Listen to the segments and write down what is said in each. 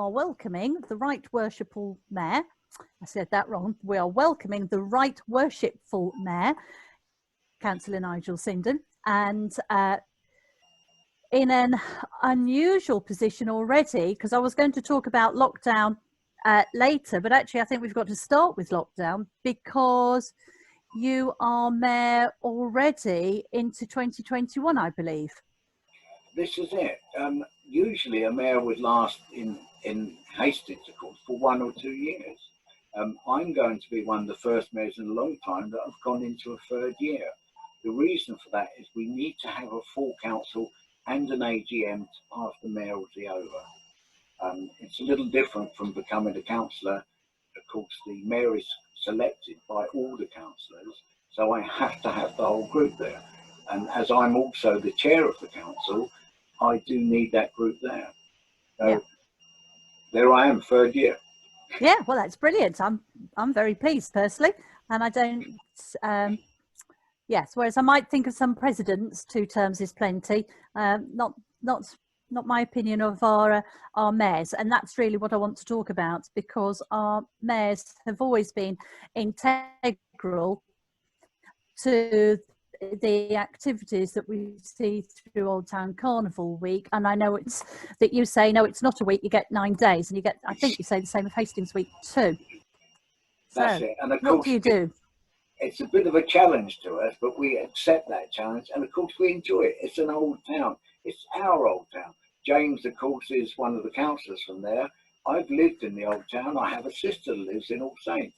are welcoming the Right Worshipful Mayor. I said that wrong. We are welcoming the Right Worshipful Mayor, Councillor Nigel Sinden, and in an unusual position already, because I was going to talk about lockdown later, but actually I think we've got to start with lockdown because you are mayor already into 2021, I believe. This is it. Usually a mayor would last in Hastings, of course, for 1 or 2 years. I'm going to be one of the first mayors in a long time that have gone into a third year. The reason for that is we need to have a full council and an AGM to pass the mayoralty over. It's a little different from becoming a councillor. Of course, the mayor is selected by all the councillors, so I have to have the whole group there. And as I'm also the chair of the council, I do need that group there. So there I am, third year. Yeah, well, that's brilliant. I'm very pleased personally, and I don't. Yes, whereas I might think of some presidents, 2 terms is plenty. Not my opinion of our mayors, and that's really what I want to talk about, because our mayors have always been integral to the activities that we see through Old Town Carnival Week. And I know it's that you say, no, it's not a week, you get 9 days, and you get, I think you say the same of Hastings Week too. That's so it. And of what course, do you do? It's a bit of a challenge to us, but we accept that challenge, and of course we enjoy it. It's an old town. It's our old town. James, of course, is one of the councillors from there. I've lived in the old town. I have a sister that lives in All Saints.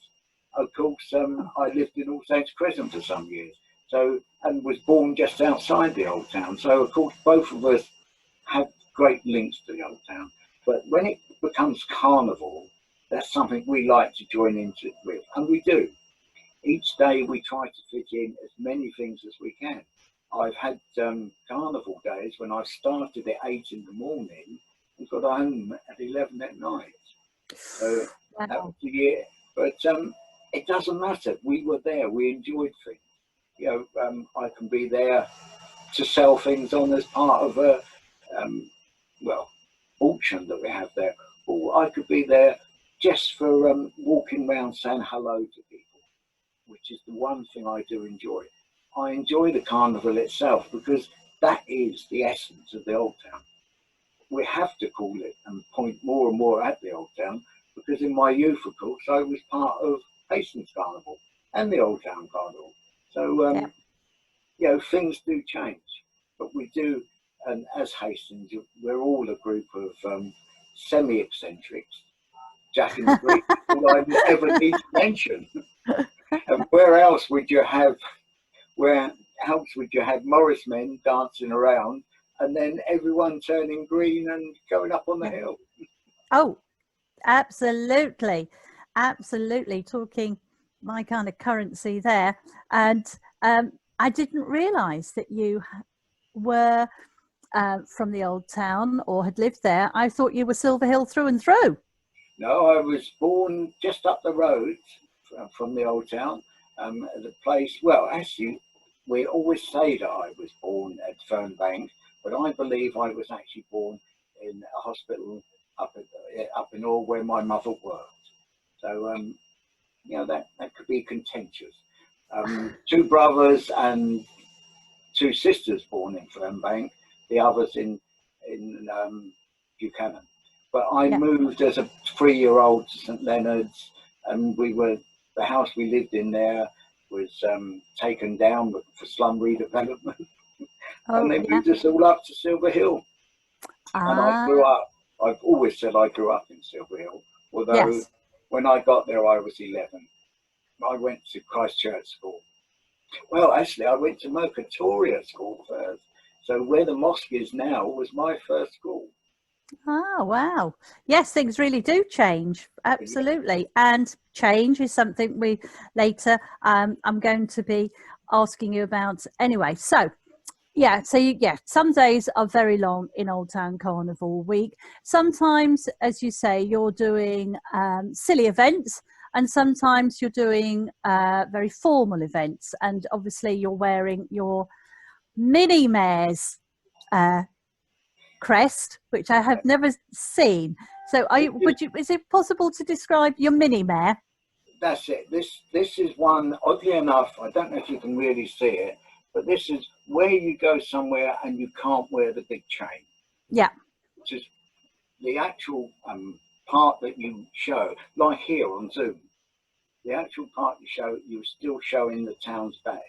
Of course, I lived in All Saints Crescent for some years, so, and was born just outside the old town. So, of course, both of us have great links to the old town. But when it becomes carnival, that's something we like to join into with, and we do. Each day we try to fit in as many things as we can. I've had carnival days when I started at 8 in the morning and got home at 11 at night. So that was the year. But it doesn't matter. We were there. We enjoyed things. You know, I can be there to sell things on as part of a auction that we have there, or I could be there just for walking around saying hello to people, which is the one thing I do enjoy. I enjoy the carnival itself because that is the essence of the old town. We have to call it and point more and more at the old town, because in my youth, of course, I was part of Hastings Carnival and the Old Town Carnival. So, you know, things do change, but we do, and as Hastings, we're all a group of semi-eccentrics. Jack in the Green, all I ever need to mention. And where else would you have Morris men dancing around and then everyone turning green and going up on the hill? Oh, absolutely. Absolutely. Talking my kind of currency there. And I didn't realise that you were from the old town or had lived there. I thought you were Silver Hill through and through. No, I was born just up the road from the old town. The place, well, actually, we always say that I was born at Fernbank, but I believe I was actually born in a hospital up in Orr where my mother worked. So, you know, that could be contentious. 2 brothers and 2 sisters born in Fernbank, the others in Buchanan. But I moved as a 3-year-old to St Leonard's, and the house we lived in there was taken down for slum redevelopment. And they moved us all up to Silver Hill. And I grew up, I've always said I grew up in Silver Hill, although when I got there I was 11. I went to Christchurch School. Well, actually I went to Mercatoria School first. So where the mosque is now was my first school. Oh, wow. Yes, things really do change. Absolutely. And change is something we later, I'm going to be asking you about anyway. So, some days are very long in Old Town Carnival Week. Sometimes, as you say, you're doing silly events, and sometimes you're doing very formal events. And obviously you're wearing your mini mayor's crest, which I have never seen. So is it possible to describe your mini mare? That's it. This is one, oddly enough, I don't know if you can really see it, but this is where you go somewhere and you can't wear the big chain. Yeah. Which is the actual part that you show, like here on Zoom. The actual part you show, you're still showing the town's badge.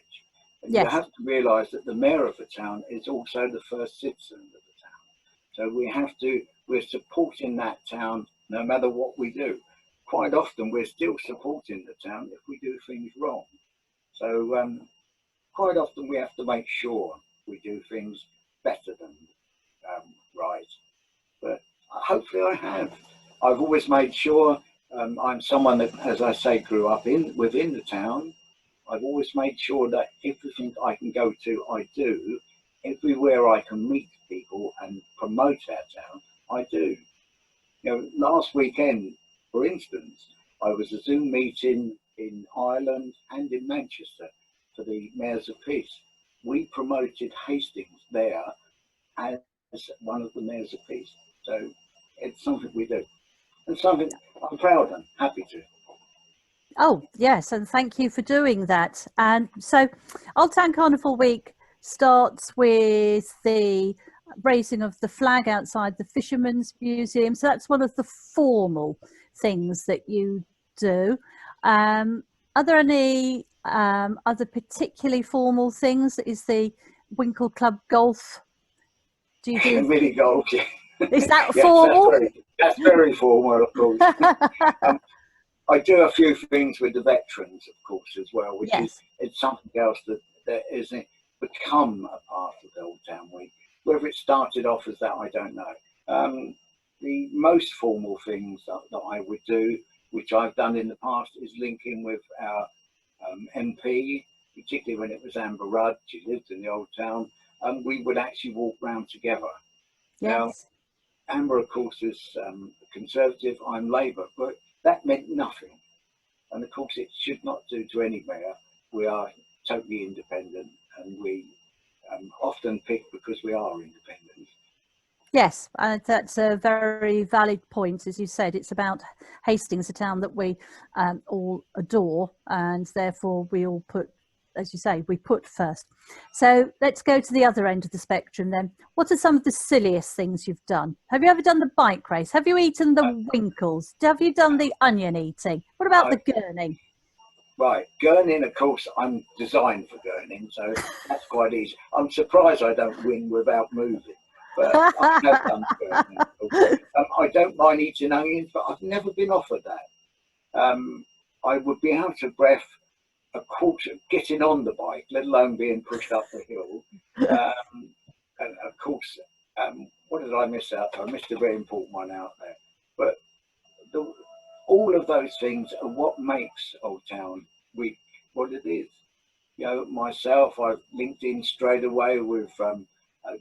And yes. You have to realise that the mayor of the town is also the first citizen of the town. So we're supporting that town no matter what we do. Quite often we're still supporting the town if we do things wrong. So quite often we have to make sure we do things better than right. But hopefully I have. I've always made sure I'm someone that, as I say, grew up within the town. I've always made sure that everything I can go to, I do. Everywhere I can meet people and promote our town, I do. You know, last weekend, for instance, I was a Zoom meeting in Ireland and in Manchester for the Mayors of Peace. We promoted Hastings there as one of the Mayors of Peace. So it's something we do, and something I'm proud and happy to. Oh, yes, and thank you for doing that. And so Old Town Carnival Week starts with the raising of the flag outside the Fisherman's Museum. So that's one of the formal things that you do. Are there any other particularly formal things? Is the Winkle Club golf? Do you do mini golf? Yeah. Is that Yes, formal? That's very formal, of course. I do a few things with the veterans, of course, as well, which is it's something else that isn't become a part of the Old Town Week. Whether it started off as that, I don't know. The most formal things that I would do, which I've done in the past, is linking with our MP, particularly when it was Amber Rudd. She lived in the Old Town, and we would actually walk round together. Yes. Now, Amber, of course, is Conservative. I'm Labour, but that meant nothing. And of course, it should not do to any mayor. We are totally independent, and we often pick because we are independent. Yes, and that's a very valid point. As you said, it's about Hastings, a town that we all adore, and therefore we all put, as you say, we put first. So let's go to the other end of the spectrum then. What are some of the silliest things you've done? Have you ever done the bike race? Have you eaten the winkles? Have you done the onion eating? What about the gurning? Right, gurning, of course, I'm designed for gurning, so that's quite easy. I'm surprised I don't win without moving, but I have done gurning. I don't mind eating onions, but I've never been offered that. I would be out of breath a quarter getting on the bike, let alone being pushed up the hill. And of course, what did I miss out? I missed a very important one out there. But all of those things are what makes Old Town Week what it is. You know, myself, I've linked in straight away with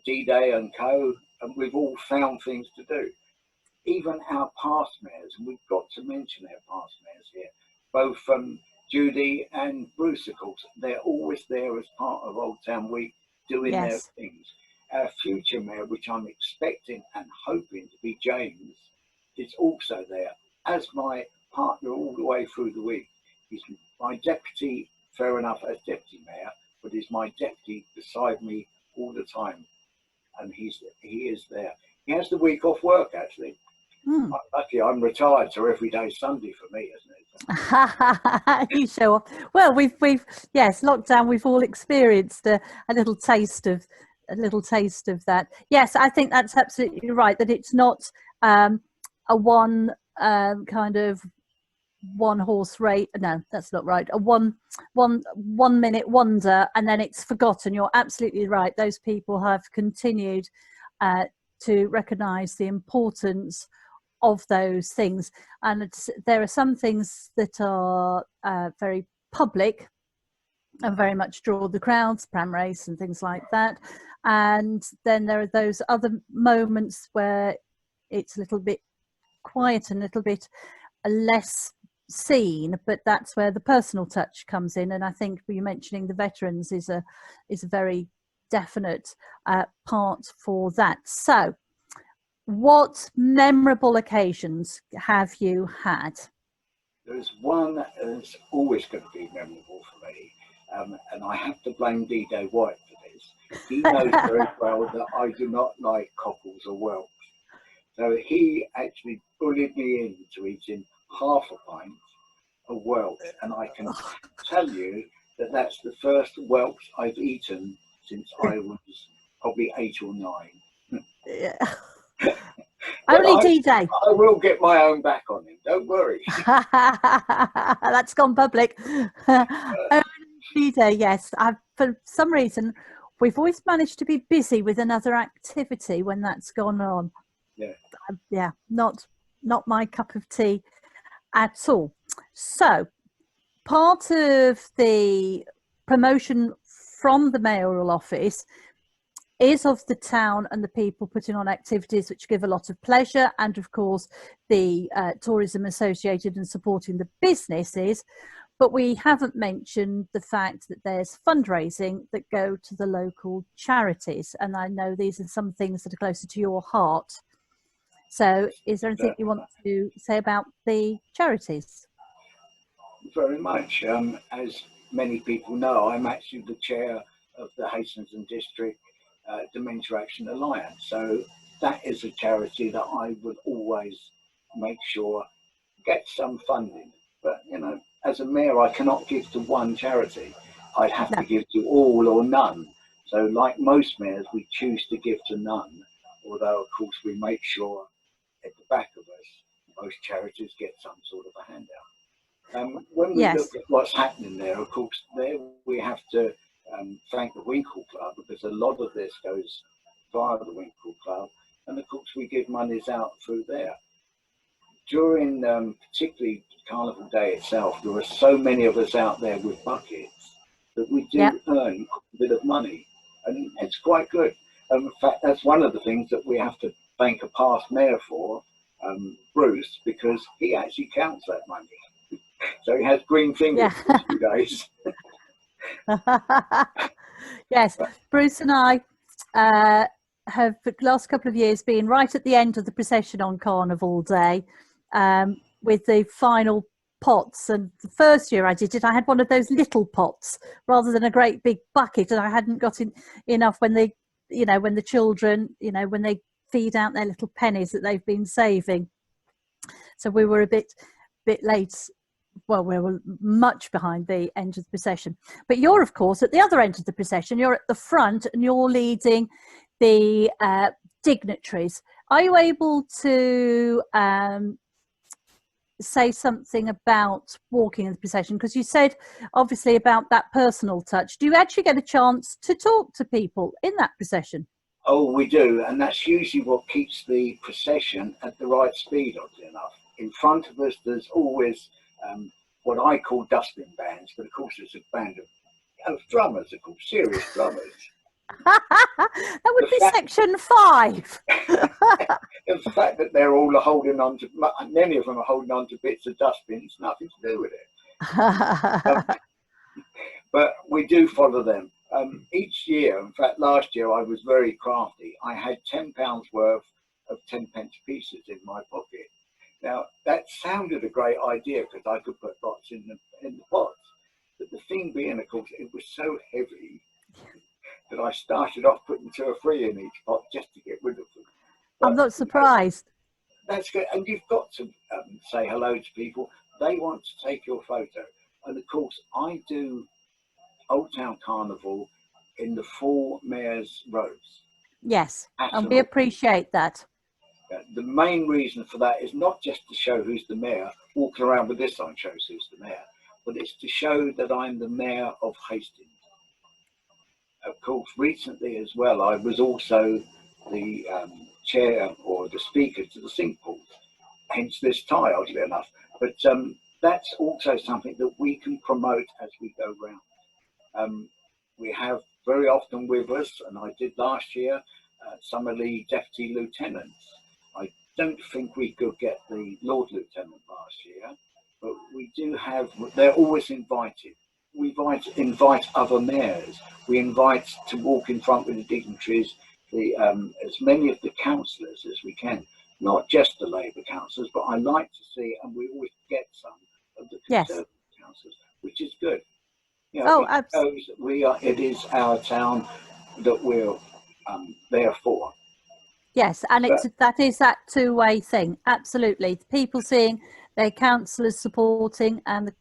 D-Day and Co, and we've all found things to do. Even our past mayors, and we've got to mention our past mayors here, both Judy and Bruce, of course, they're always there as part of Old Town Week doing their things. Our future mayor, which I'm expecting and hoping to be James, is also there as my partner all the way through the week. He's my deputy, fair enough, as deputy mayor, but he's my deputy beside me all the time. And he is there. He has the week off work, actually. I'm lucky, I'm retired, so every day's Sunday for me, isn't it? You show off. Well, we've yes, lockdown. We've all experienced a little taste of that. Yes, I think that's absolutely right. That it's not a one kind of one horse race. No, that's not right. A one minute wonder, and then it's forgotten. You're absolutely right. Those people have continued to recognise the importance of those things, and there are some things that are very public and very much draw the crowds, pram race and things like that, and then there are those other moments where it's a little bit quiet and a little bit less seen, but that's where the personal touch comes in. And I think you mentioning the veterans is a very definite part for that. So What memorable occasions have you had? There's one that's always going to be memorable for me, and I have to blame DJ White for this. He knows very well that I do not like cockles or whelks. So he actually bullied me into eating half a pint of whelks, and I can tell you that that's the first whelks I've eaten since I was probably 8 or 9. Yeah. But Only DJ. I will get my own back on him. Don't worry. That's gone public. Only DJ, yes. For some reason, we've always managed to be busy with another activity when that's gone on. Yeah. Yeah, not my cup of tea at all. So, part of the promotion from the mayoral office is of the town and the people putting on activities which give a lot of pleasure, and of course the tourism associated and supporting the businesses. But we haven't mentioned the fact that there's fundraising that go to the local charities, and I know these are some things that are closer to your heart. So is there anything you want to say about the charities? Very much. As many people know, I'm actually the chair of the Hastings and District Dementia Action Alliance. So that is a charity that I would always make sure gets some funding. But, you know, as a mayor, I cannot give to one charity. I'd have to give to all or none. So like most mayors, we choose to give to none, although, of course, we make sure at the back of us, most charities get some sort of a handout. When we look at what's happening there, of course, there we have to thank the Winkle Club, because a lot of this goes via the Winkle Club, and of course we give monies out through there. During particularly Carnival Day itself, there are so many of us out there with buckets that we do earn a bit of money, and it's quite good. In fact, that's one of the things that we have to thank a past mayor for, Bruce, because he actually counts that money. So he has green fingers for 2 days. Yes, Bruce and I have for the last couple of years been right at the end of the procession on Carnival Day with the final pots. And the first year I did it, I had one of those little pots rather than a great big bucket, and I hadn't got enough when they, when the children, when they feed out their little pennies that they've been saving. So we were a bit late. Well, we were much behind the end of the procession. But you're, of course, at the other end of the procession. You're at the front and you're leading the dignitaries. Are you able to say something about walking in the procession? Because you said, obviously, about that personal touch. Do you actually get a chance to talk to people in that procession? Oh, we do. And that's usually what keeps the procession at the right speed, oddly enough. In front of us, there's always what I call dustbin bands, but of course it's a band of drummers, of course, serious drummers. That would be section 5. The fact that they're all holding on to, many of them are holding on to bits of dustbin, it's nothing to do with it. But we do follow them. Each year, in fact, last year I was very crafty. I had £10 worth of 10p pieces in my pocket. Now, that sounded a great idea because I could put lots in the pots. But the thing being, of course, it was so heavy that I started off putting 2 or 3 in each pot just to get rid of them. But, I'm not surprised. That's good. And you've got to say hello to people. They want to take your photo. And, of course, I do Old Town Carnival in the 4 Mayor's Roads. Yes, and we appreciate that. The main reason for that is not just to show who's the mayor. Walking around with this on shows who's the mayor, but it's to show that I'm the mayor of Hastings. Of course, recently as well, I was also the chair or the speaker to the sink pools, hence this tie, oddly enough. But that's also something that we can promote as we go round. We have very often with us, and I did last year, some of the deputy lieutenants. I don't think we could get the Lord Lieutenant last year, but we do have, they're always invited. We invite other mayors. We invite to walk in front with the dignitaries as many of the councillors as we can, not just the Labour councillors, but I like to see, and we always get some of the Yes. Conservative councillors, which is good. You Oh, know, it shows that we are. It is our town that we're there for. yes, and But that is that two-way thing. Absolutely, people seeing their councillors supporting, and the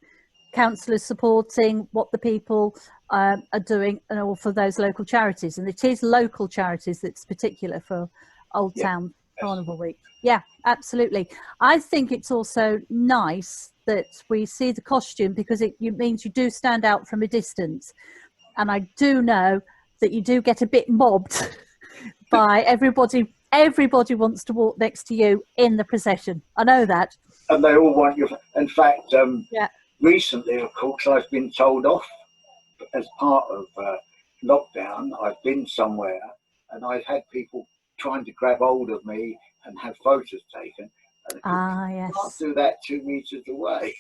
councillors supporting what the people are doing, and all for those local charities. And it is local charities that's particular for Old Town Carnival Week. Yeah, absolutely. I think it's also nice that we see the costume, because it means you do stand out from a distance. And I do know that you do get a bit mobbed by everybody. Everybody wants to walk next to you in the procession. I know that. And they all want you. In fact, Yeah. recently, of course, I've been told off as part of lockdown. I've been somewhere and I've had people trying to grab hold of me and have photos taken. And Yes. You can't do that 2 meters away.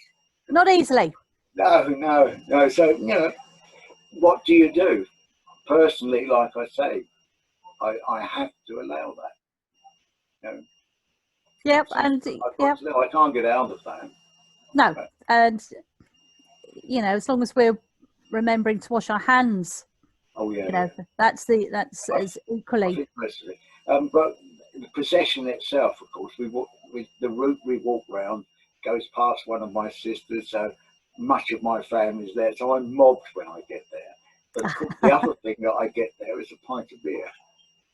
Not easily. No. So, you know, what do you do? Personally, like I say, I have to allow that. You know, Yep, and I can't get out of that. No, and you know, as long as we're remembering to wash our hands. Oh yeah. You know, that's as equally. But the procession itself, of course, the route we walk round goes past one of my sisters, so much of my family's there, so I'm mobbed when I get there. But of course, the other thing that I get there is a pint of beer.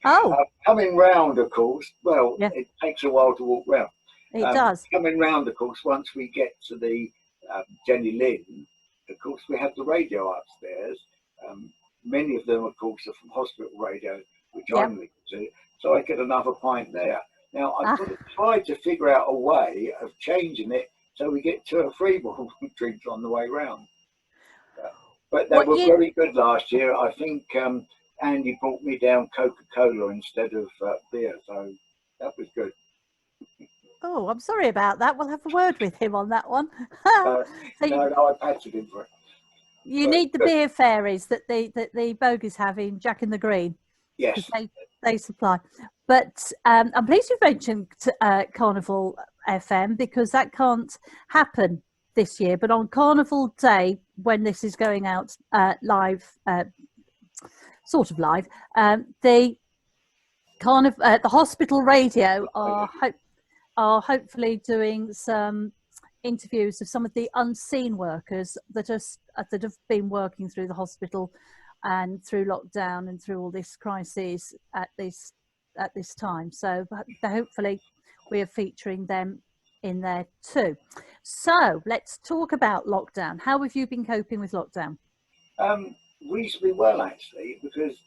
Oh. Coming round, of course, well, it takes a while to walk round. It does. Coming round, of course, once we get to the Jenny Lynn, of course, we have the radio upstairs. Many of them, of course, are from hospital radio, which I'm linked to, so I get another pint there. Now, I've got to try to figure out a way of changing it so we get 2 or 3 more drinks on the way round. But they were very good last year. I think Andy brought me down Coca-Cola instead of beer, so that was good. Oh, I'm sorry about that. We'll have a word with him on that one. No, I patted him for it. You need the beer fairies that the bogies have in Jack in the Green. Yes. They supply. But I'm pleased you've mentioned Carnival FM, because that can't happen this year. But on Carnival Day, when this is going out live, sort of live, the hospital radio are hopefully doing some interviews of some of the unseen workers that have been working through the hospital and through lockdown and through all this crisis at this time. So hopefully we are featuring them in there too. So let's talk about lockdown. How have you been coping with lockdown? Reasonably well, actually, because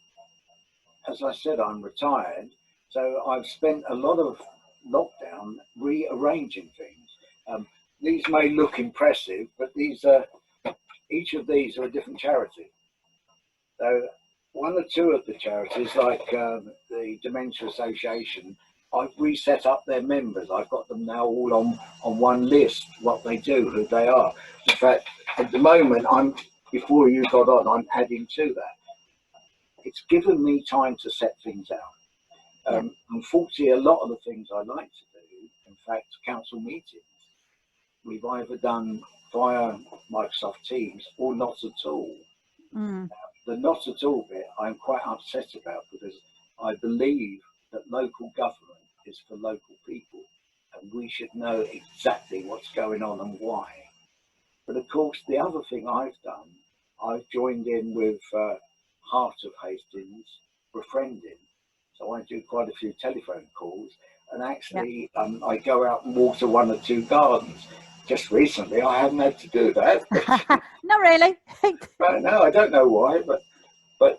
as I said, I'm retired, so I've spent a lot of lockdown rearranging things. These may look impressive, but each of these are a different charity. So 1 or 2 of the charities, like the Dementia Association, I've reset up their members. I've got them now all on one list, what they do, who they are. In fact, at the moment, before you got on, I'm adding to that. It's given me time to set things out. Unfortunately, a lot of the things I like to do, in fact, council meetings, we've either done via Microsoft Teams or not at all. The not at all bit I'm quite upset about, because I believe that local government is for local people and we should know exactly what's going on and why. But of course, the other thing I've done, I've joined in with Heart of Hastings, befriending. So I do quite a few telephone calls, and actually I go out and water 1 or 2 gardens. Just recently, I haven't had to do that. Not really. No, I don't know why, but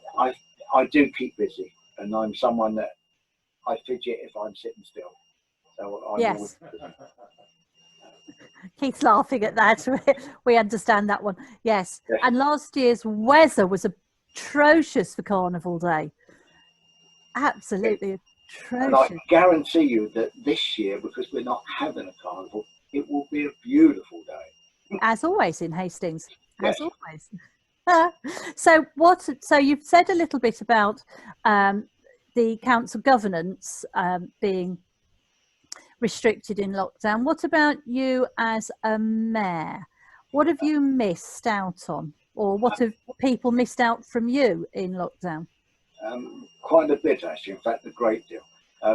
I do keep busy, and I'm someone that I fidget if I'm sitting still. So yes. Keith's laughing at that. We understand that one. Yes. And last year's weather was atrocious for Carnival Day. Absolutely atrocious. And I guarantee you that this year, because we're not having a carnival, it will be a beautiful day. As always in Hastings. As always. So you've said a little bit about the council governance being restricted in lockdown. What about you as a mayor? What have you missed out on, or what have people missed out from you in lockdown? Quite a bit, actually. In fact, a great deal.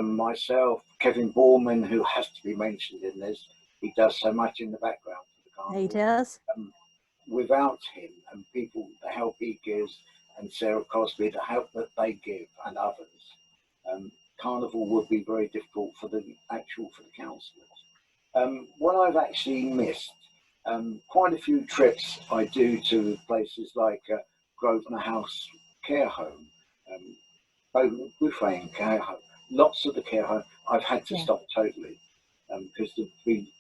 Myself, Kevin Borman, who has to be mentioned in this, he does so much in the background for the Carnival. He does. Without him and people, the help he gives, and Sarah Cosby, the help that they give, and others, Carnival would be very difficult for the councillors. What I've actually missed, quite a few trips I do to places like Grosvenor House Care Home, both Buffet and Care Home. Lots of the care home I've had to stop totally, because there'd be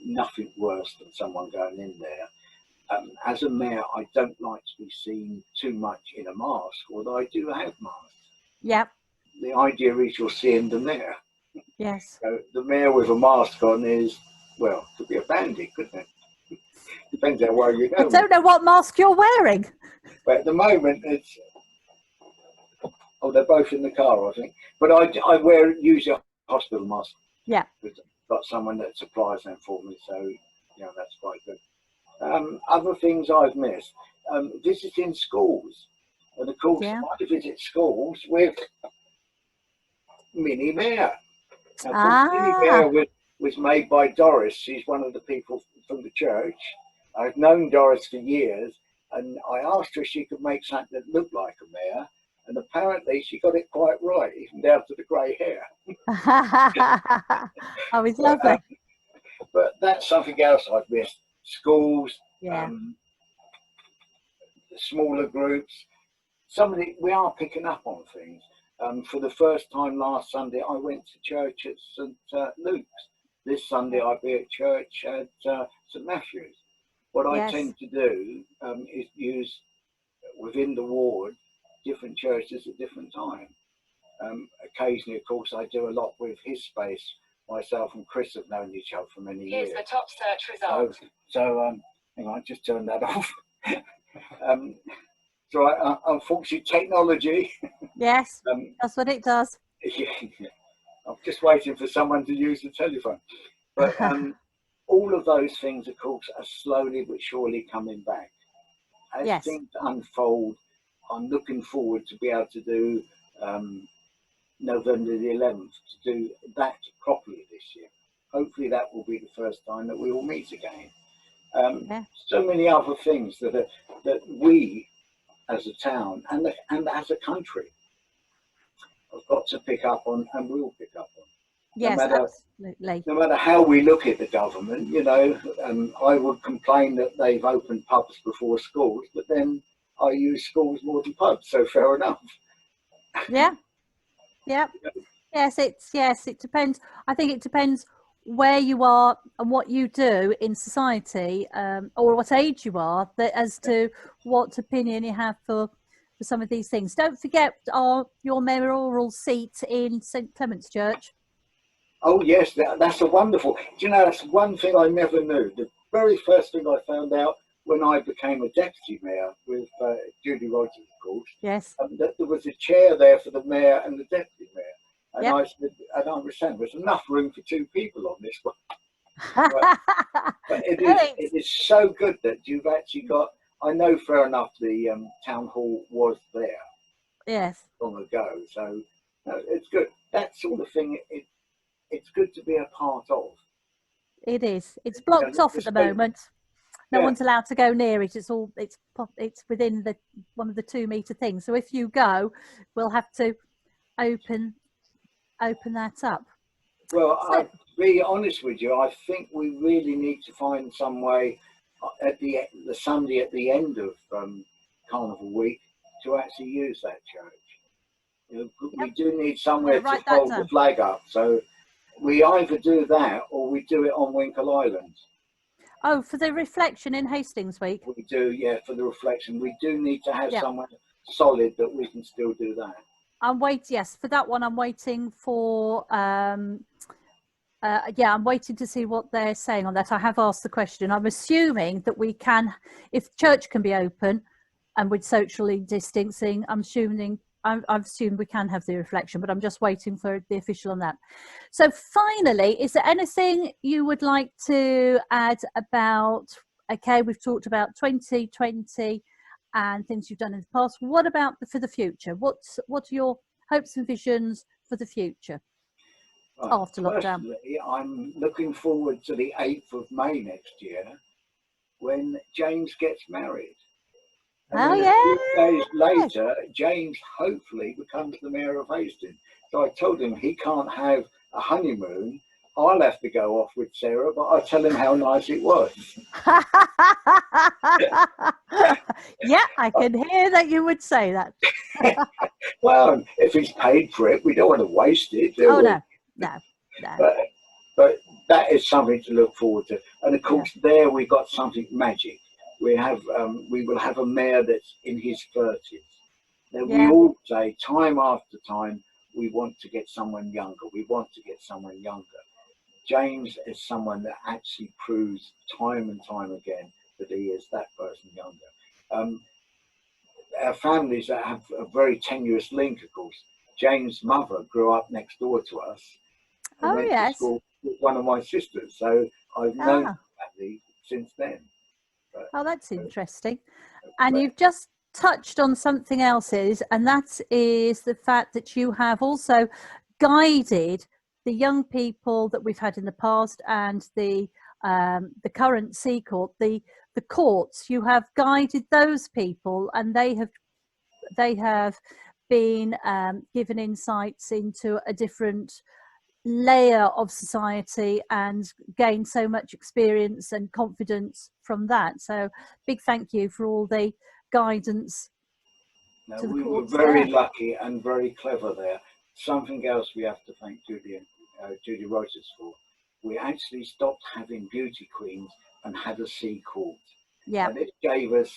nothing worse than someone going in there. As a mayor, I don't like to be seen too much in a mask, although I do have masks. Yep. The idea is you're seeing the mayor. Yes. So the mayor with a mask on is, well, could be a bandit, couldn't it? Depends how well you know. I don't know what mask you're wearing. But at the moment, it's... Oh, they're both in the car, I think. But I use a hospital mask. Yeah. I've got someone that supplies them for me, so that's quite good. Other things I've missed, visiting schools. And of course, I visit schools with Minnie Mayor. Now, Minnie Mayor was made by Doris. She's one of the people from the church. I've known Doris for years, and I asked her if she could make something that looked like a mayor, and apparently she got it quite right, even down to the grey hair. Oh, it's lovely. But that's something else I've missed. Schools, smaller groups. We are picking up on things. For the first time last Sunday, I went to church at St Luke's. This Sunday, I'll be at church at St Matthew's. What I tend to do is use, within the ward, different churches at different times. Occasionally, of course, I do a lot with His Space. Myself and Chris have known each other for many years. Here's the top search result. So hang on, just turn that off. So unfortunately, technology. Yes, that's what it does. I'm just waiting for someone to use the telephone. But all of those things, of course, are slowly but surely coming back. As things unfold, I'm looking forward to be able to do November the 11th, to do that properly this year. Hopefully that will be the first time that we all meet again. So many other things that we as a town and as a country have got to pick up on, and will pick up on. Yes, absolutely. No matter how we look at the government, I would complain that they've opened pubs before schools, but then I use schools more than pubs, so fair enough. Yeah. Yes, it depends. I think it depends where you are and what you do in society, or what age you are, as to what opinion you have for some of these things. Don't forget your mayoral seat in St Clement's Church. Oh yes, that's a wonderful. Do you know, that's one thing I never knew. The very first thing I found out when I became a deputy mayor with Judy Rogers, of course. Yes. That there was a chair there for the mayor and the deputy mayor. And I said, and I was saying, there's enough room for two people on this one. But it is so good that you've actually got. I know, fair enough, the town hall was there. Yes. Long ago, so it's good. That sort of thing. It's good to be a part of. It is. It's blocked off at the moment. No one's allowed to go near it. It's within one of the 2 metre things. So if you go, we'll have to open that up. Well, I'll be honest with you. I think we really need to find some way at the Sunday at the end of Carnival week to actually use that church. We do need somewhere to hold the flag up. So we either do that or we do it on Winkle Island. Oh, for the reflection in Hastings week? We do, for the reflection. We do need to have somewhere solid that we can still do that. Yes, for that one, I'm waiting for, I'm waiting to see what they're saying on that. I have asked the question. I'm assuming that we can, if church can be open and with socially distancing, I'm assuming I've assumed we can have the reflection, but I'm just waiting for the official on that. So finally, is there anything you would like to add about, okay, we've talked about 2020 and things you've done in the past. What about for the future? What are your hopes and visions for the future after lockdown? Personally, I'm looking forward to the 8th of May next year when James gets married. And Oh, then yeah. a few days later, James hopefully becomes the mayor of Hastings. So I told him he can't have a honeymoon. I'll have to go off with Sarah, but I'll tell him how nice it was. Yeah, I can hear that you would say that. Well, if he's paid for it, we don't want to waste it, do Oh, we? no. But that is something to look forward to. And of course, there we got something magic. We will have a mayor that's in his 30s. Now, we all say time after time, we want to get someone younger. We want to get someone younger. James is someone that actually proves time and time again that he is that person younger. Our families that have a very tenuous link, of course. James' mother grew up next door to us and went to school with one of my sisters. So I've known the family since then. Oh, that's interesting. And you've just touched on something else, and that is the fact that you have also guided the young people that we've had in the past and the current Sea Court, the courts. You have guided those people, and they have been given insights into a different layer of society and gained so much experience and confidence from that. So big thank you for all the guidance. No, we were very lucky and very clever there. Something else we have to thank Judy Rogers for. We actually stopped having beauty queens and had a Sea Court. Yeah. And it gave us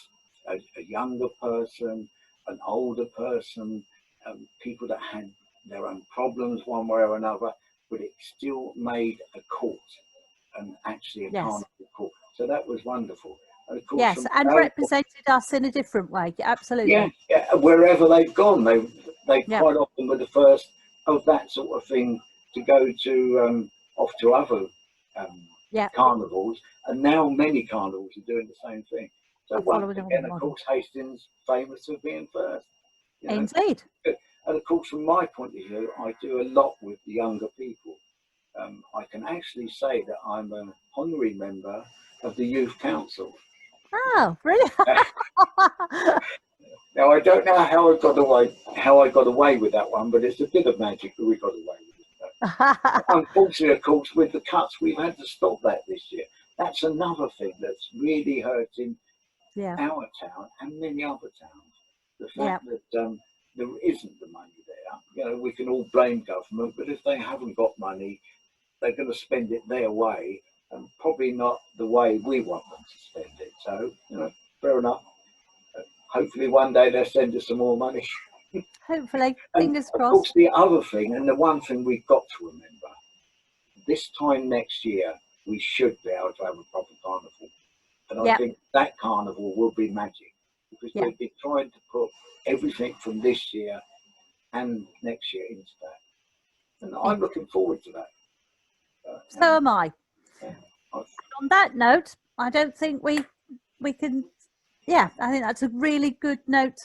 a younger person, an older person, people that had their own problems one way or another, but it still made a court and actually a carnival court. So that was wonderful. And of course, and represented us in a different way. Absolutely. Yeah, wherever they've gone, they quite often were the first of that sort of thing to go to off to other carnivals, and now many carnivals are doing the same thing. So once again, of course, Hastings famous for being first. You know? Indeed. And of course, from my point of view, I do a lot with the younger people. I can actually say that I'm an honorary member of the Youth Council. Oh, brilliant! Now I don't know how I got away with that one, but it's a bit of magic that we got away with it. Unfortunately, of course, with the cuts, we've had to stop that this year. That's another thing that's really hurting our town and many other towns. The fact that there isn't the money there. You know, we can all blame government, but if they haven't got money, they're going to spend it their way, and probably not the way we want them to spend it. So, you know, fair enough. Hopefully one day they'll send us some more money. Hopefully, fingers crossed. Of course, the other thing, and the one thing we've got to remember, this time next year, we should be able to have a proper carnival. And I think that carnival will be magic, because we've been trying to put everything from this year and next year into that. And I'm looking forward to that. So am I. On that note, I don't think we can. I think that's a really good note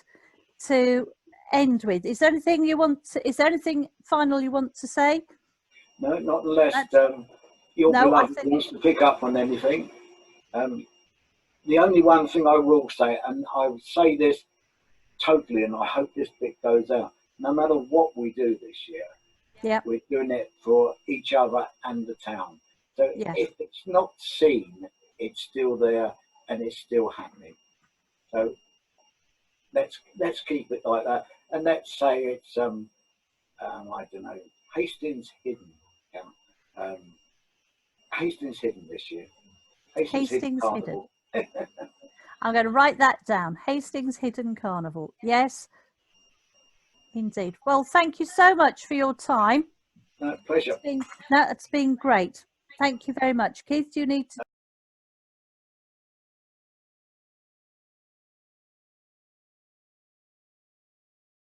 to end with. Is there anything is there anything final you want to say? No, not unless your beloved wants to pick up on anything. The only one thing I will say, and I will say this totally, and I hope this bit goes out, no matter what we do this year, we're doing it for each other and the town. So if it's not seen, it's still there and it's still happening. So let's keep it like that, and let's say it's I don't know, Hastings Hidden. Hastings Hidden this year. Hastings Hidden. I'm going to write that down. Hastings Hidden Carnival. Yes, indeed. Well, thank you so much for your time. No, pleasure. It's been great. Thank you very much. Keith, do you need to